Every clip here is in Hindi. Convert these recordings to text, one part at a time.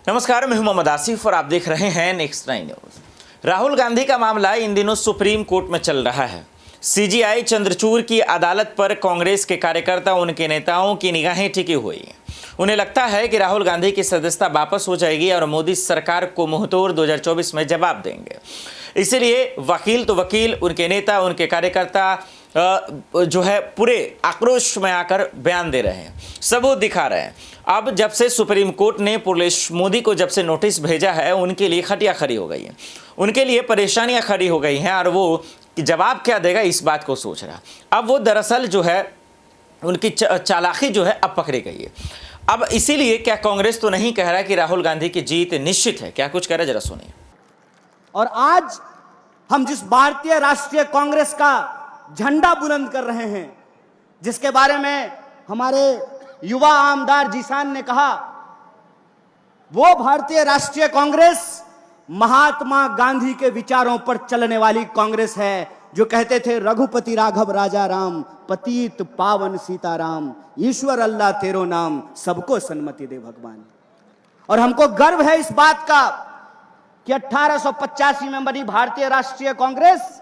नमस्कार, मैं हूं मोहम्मद आसिफ और आप देख रहे हैं नेक्स्ट 9 न्यूज। राहुल गांधी का मामला इन दिनों सुप्रीम कोर्ट में चल रहा है। सीजीआई चंद्रचूड़ की अदालत पर कांग्रेस के कार्यकर्ता, उनके नेताओं की निगाहें टिकी हुई हैं। उन्हें लगता है कि राहुल गांधी की सदस्यता वापस हो जाएगी और मोदी सरकार को मुंहतोड़ 2024 में जवाब देंगे। इसीलिए वकील तो वकील, उनके नेता, उनके कार्यकर्ता जो है पूरे आक्रोश में आकर बयान दे रहे हैं, सबूत दिखा रहे हैं। अब जब से सुप्रीम कोर्ट ने पुलिस मोदी को जब से नोटिस भेजा है, उनके लिए खटिया खड़ी हो गई है, उनके लिए परेशानियां खड़ी हो गई हैं और वो जवाब क्या देगा इस बात को सोच रहा। अब वो दरअसल जो है उनकी चालाकी जो है अब पकड़ी गई है। अब इसीलिए क्या कांग्रेस तो नहीं कह रहा कि राहुल गांधी की जीत निश्चित है? क्या कुछ कह रहा है, जरा सुनिए। और आज हम जिस भारतीय राष्ट्रीय कांग्रेस का झंडा बुलंद कर रहे हैं, जिसके बारे में हमारे युवा आमदार जीशान ने कहा, वो भारतीय राष्ट्रीय कांग्रेस महात्मा गांधी के विचारों पर चलने वाली कांग्रेस है, जो कहते थे रघुपति राघव राजा राम, पतित पावन सीताराम, ईश्वर अल्लाह तेरो नाम, सबको सन्मति दे भगवान। और हमको गर्व है इस बात का कि 1885 में बनी भारतीय राष्ट्रीय कांग्रेस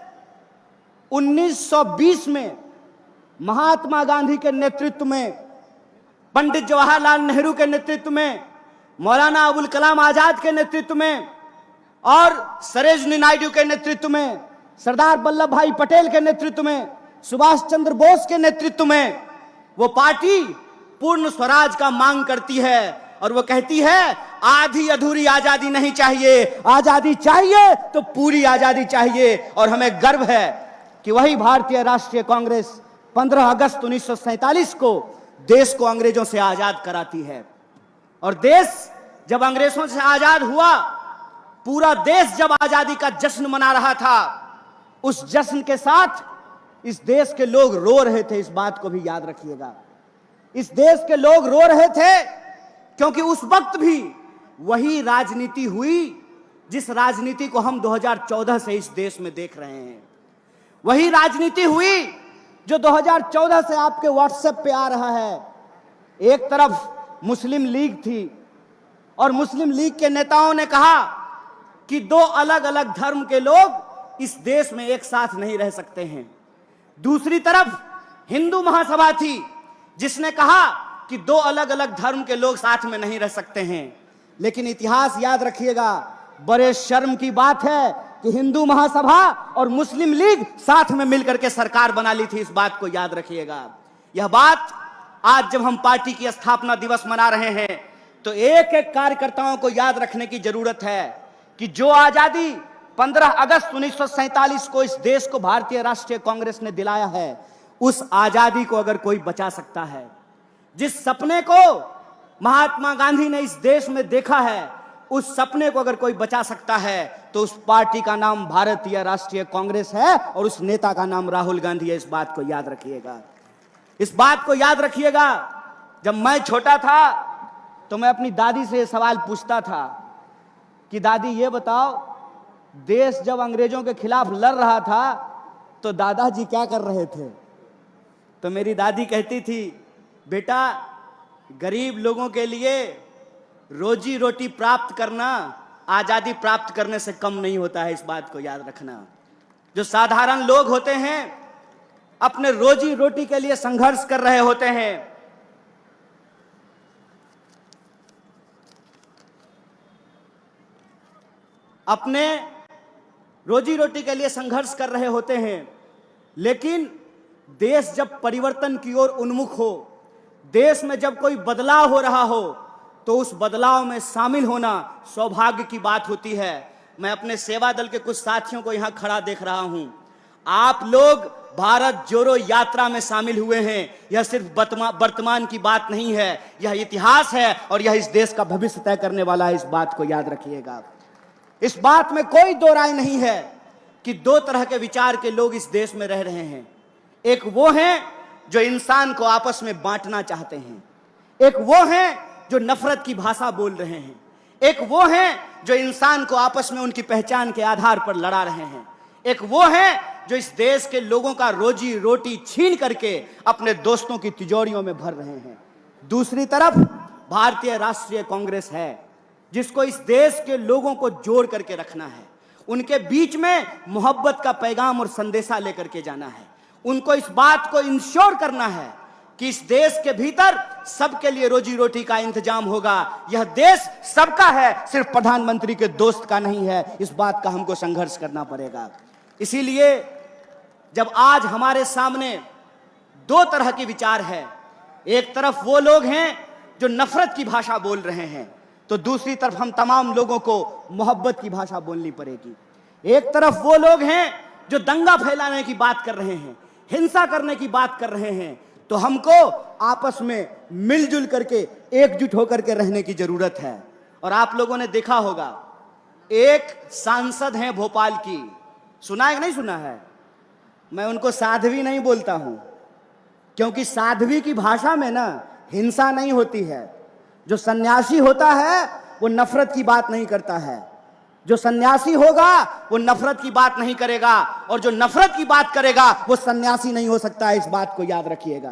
1920 में महात्मा गांधी के नेतृत्व में, पंडित जवाहरलाल नेहरू के नेतृत्व में, मौलाना अबुल कलाम आजाद के नेतृत्व में और सरोजिनी नायडू के नेतृत्व में, सरदार वल्लभ भाई पटेल के नेतृत्व में, सुभाष चंद्र बोस के नेतृत्व में वो पार्टी पूर्ण स्वराज का मांग करती है। और वो कहती है आधी अधूरी आजादी नहीं चाहिए, आजादी चाहिए तो पूरी आजादी चाहिए। और हमें गर्व है कि वही भारतीय राष्ट्रीय कांग्रेस 15 अगस्त 1947 को देश को अंग्रेजों से आजाद कराती है। और देश जब अंग्रेजों से आजाद हुआ, पूरा देश जब आजादी का जश्न मना रहा था, उस जश्न के साथ इस देश के लोग रो रहे थे। इस बात को भी याद रखिएगा, इस देश के लोग रो रहे थे क्योंकि उस वक्त भी वही राजनीति हुई जिस राजनीति को हम 2014 से इस देश में देख रहे हैं। वही राजनीति हुई जो 2014 से आपके व्हाट्सएप पे आ रहा है। एक तरफ मुस्लिम लीग थी और मुस्लिम लीग के नेताओं ने कहा कि दो अलग अलग धर्म के लोग इस देश में एक साथ नहीं रह सकते हैं। दूसरी तरफ हिंदू महासभा थी जिसने कहा कि दो अलग अलग धर्म के लोग साथ में नहीं रह सकते हैं। लेकिन इतिहास याद रखिएगा, बड़े शर्म की बात है कि हिंदू महासभा और मुस्लिम लीग साथ में मिलकर के सरकार बना ली थी। इस बात को याद रखिएगा। यह बात आज जब हम पार्टी की स्थापना दिवस मना रहे हैं तो एक एक कार्यकर्ताओं को याद रखने की जरूरत है कि जो आजादी 15 अगस्त 1947 को इस देश को भारतीय राष्ट्रीय कांग्रेस ने दिलाया है, उस आजादी को अगर कोई बचा सकता है, जिस सपने को महात्मा गांधी ने इस देश में देखा है, उस सपने को अगर कोई बचा सकता है तो उस पार्टी का नाम भारतीय राष्ट्रीय कांग्रेस है और उस नेता का नाम राहुल गांधी है। इस बात को याद रखिएगा। इस बात को याद रखिएगा। जब मैं छोटा था तो मैं अपनी दादी से यह सवाल पूछता था कि दादी ये बताओ, देश जब अंग्रेजों के खिलाफ लड़ रहा था तो दादाजी क्या कर रहे थे? तो मेरी दादी कहती थी, बेटा गरीब लोगों के लिए रोजी रोटी प्राप्त करना आजादी प्राप्त करने से कम नहीं होता है। इस बात को याद रखना। जो साधारण लोग होते हैं अपने रोजी रोटी के लिए संघर्ष कर रहे होते हैं, अपने रोजी रोटी के लिए संघर्ष कर रहे होते हैं, लेकिन देश जब परिवर्तन की ओर उन्मुख हो, देश में जब कोई बदलाव हो रहा हो, तो उस बदलाव में शामिल होना सौभाग्य की बात होती है। मैं अपने सेवा दल के कुछ साथियों को यहां खड़ा देख रहा हूं। आप लोग भारत जोड़ो यात्रा में शामिल हुए हैं। यह सिर्फ वर्तमान की बात नहीं है, यह इतिहास है और यह इस देश का भविष्य तय करने वाला है। इस बात को याद रखिएगा। इस बात में कोई दो राय नहीं है कि दो तरह के विचार के लोग इस देश में रह रहे हैं। एक वो हैं जो इंसान को आपस में बांटना चाहते हैं, एक वो हैं जो नफरत की भाषा बोल रहे हैं, एक वो हैं जो इंसान को आपस में उनकी पहचान के आधार पर लड़ा रहे हैं, एक वो हैं जो इस देश के लोगों का रोजी रोटी छीन करके अपने दोस्तों की तिजोरियों में भर रहे हैं। दूसरी तरफ भारतीय राष्ट्रीय कांग्रेस है जिसको इस देश के लोगों को जोड़ करके रखना है, उनके बीच में मोहब्बत का पैगाम और संदेशा लेकर के जाना है। उनको इस बात को इंश्योर करना है कि इस देश के भीतर सबके लिए रोजी रोटी का इंतजाम होगा। यह देश सबका है, सिर्फ प्रधानमंत्री के दोस्त का नहीं है। इस बात का हमको संघर्ष करना पड़ेगा। इसीलिए जब आज हमारे सामने दो तरह के विचार है, एक तरफ वो लोग हैं जो नफरत की भाषा बोल रहे हैं, तो दूसरी तरफ हम तमाम लोगों को मोहब्बत की भाषा बोलनी पड़ेगी। एक तरफ वो लोग हैं जो दंगा फैलाने की बात कर रहे हैं, हिंसा करने की बात कर रहे हैं, तो हमको आपस में मिलजुल करके एकजुट होकर के रहने की जरूरत है। और आप लोगों ने देखा होगा, एक सांसद हैं भोपाल की, सुना है कि नहीं सुना है? मैं उनको साध्वी नहीं बोलता हूं, क्योंकि साध्वी की भाषा में ना हिंसा नहीं होती है। जो सन्यासी होता है वो नफरत की बात नहीं करता है। जो सन्यासी होगा वो नफरत की बात नहीं करेगा, और जो नफरत की बात करेगा वो सन्यासी नहीं हो सकता है। इस बात को याद रखिएगा।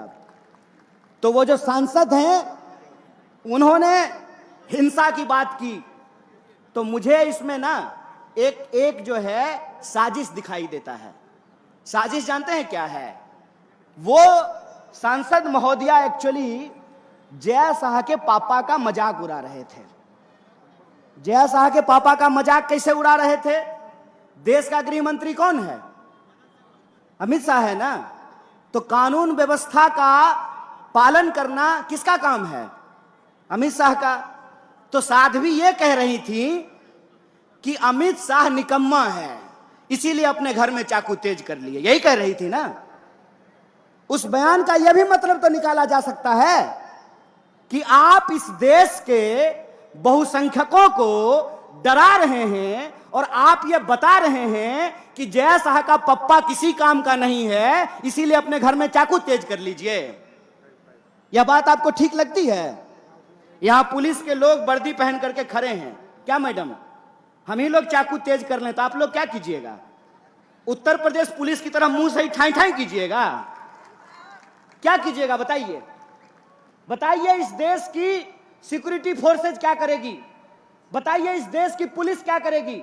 तो वो जो सांसद हैं उन्होंने हिंसा की बात की, तो मुझे इसमें ना एक जो है साजिश दिखाई देता है। साजिश जानते हैं क्या है? वो सांसद महोदया एक्चुअली जय शाह के पापा का मजाक उड़ा रहे थे। जय शाह के पापा का मजाक कैसे उड़ा रहे थे? देश का गृह मंत्री कौन है? अमित शाह है ना। तो कानून व्यवस्था का पालन करना किसका काम है? अमित शाह का। तो साध्वी ये कह रही थी कि अमित शाह निकम्मा है, इसीलिए अपने घर में चाकू तेज कर लिए, यही कह रही थी ना। उस बयान का यह भी मतलब तो निकाला जा सकता है कि आप इस देश के बहुसंख्यकों को डरा रहे हैं और आप ये बता रहे हैं कि जय शाह का पप्पा किसी काम का नहीं है, इसीलिए अपने घर में चाकू तेज कर लीजिए। यह बात आपको ठीक लगती है? यहां पुलिस के लोग वर्दी पहन करके खड़े हैं, क्या मैडम हम ही लोग चाकू तेज कर लें तो आप लोग क्या कीजिएगा? उत्तर प्रदेश पुलिस की तरह मुंह से ही ठाई ठाई कीजिएगा? क्या कीजिएगा बताइए? बताइए इस देश की सिक्योरिटी फोर्सेज क्या करेगी? बताइए इस देश की पुलिस क्या करेगी?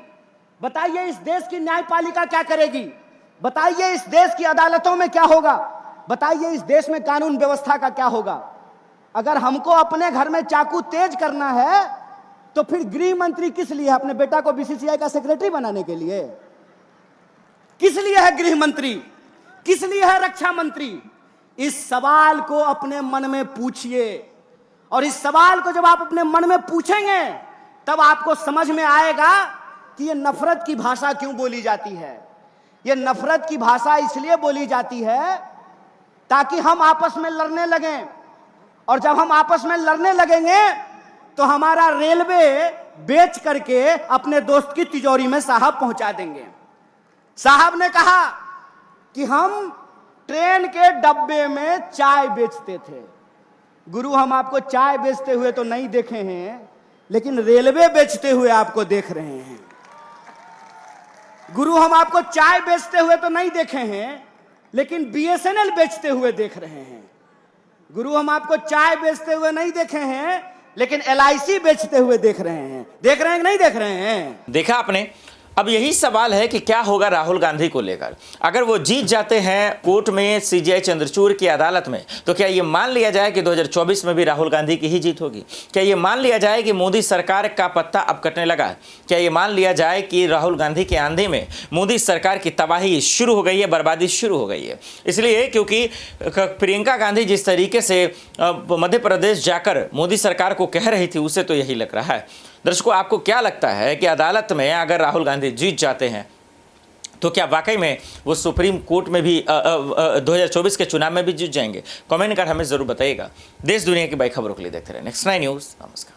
बताइए इस देश की न्यायपालिका क्या करेगी? बताइए इस देश की अदालतों में क्या होगा? बताइए इस देश में कानून व्यवस्था का क्या होगा? अगर हमको अपने घर में चाकू तेज करना है तो फिर गृह मंत्री किस लिए? अपने बेटा को बीसीसीआई का सेक्रेटरी बनाने के लिए? किस लिए है गृह मंत्री? किस लिए है रक्षा मंत्री? इस सवाल को अपने मन में पूछिए, और इस सवाल को जब आप अपने मन में पूछेंगे तब आपको समझ में आएगा कि ये नफरत की भाषा क्यों बोली जाती है। ये नफरत की भाषा इसलिए बोली जाती है ताकि हम आपस में लड़ने लगें, और जब हम आपस में लड़ने लगेंगे तो हमारा रेलवे बेच करके अपने दोस्त की तिजोरी में साहब पहुंचा देंगे। साहब ने कहा कि हम ट्रेन के डब्बे में चाय बेचते थे। गुरु हम आपको चाय बेचते हुए तो नहीं देखे हैं, लेकिन रेलवे बेचते हुए आपको देख रहे हैं। गुरु हम आपको चाय बेचते हुए तो नहीं देखे हैं, लेकिन बीएसएनएल बेचते हुए देख रहे हैं। गुरु हम आपको चाय बेचते हुए नहीं देखे हैं, लेकिन एलआईसी बेचते हुए देख रहे हैं। देख रहे हैं कि नहीं देख रहे हैं? देखा आपने। अब यही सवाल है कि क्या होगा राहुल गांधी को लेकर। अगर वो जीत जाते हैं कोर्ट में, सीजीआई चंद्रचूड़ की अदालत में, तो क्या ये मान लिया जाए कि 2024 में भी राहुल गांधी की ही जीत होगी? क्या ये मान लिया जाए कि मोदी सरकार का पत्ता अब कटने लगा? क्या ये मान लिया जाए कि राहुल गांधी के आंधी में मोदी सरकार की तबाही शुरू हो गई है, बर्बादी शुरू हो गई है? इसलिए क्योंकि प्रियंका गांधी जिस तरीके से मध्य प्रदेश जाकर मोदी सरकार को कह रही थी, उससे तो यही लग रहा है। दर्शकों, आपको क्या लगता है कि अदालत में अगर राहुल गांधी जीत जाते हैं तो क्या वाकई में वो सुप्रीम कोर्ट में भी 2024 के चुनाव में भी जीत जाएंगे? कमेंट कर हमें जरूर बताइएगा। देश दुनिया की बड़ी खबरों के लिए देखते रहे नेक्स्ट 9 न्यूज़। नमस्कार।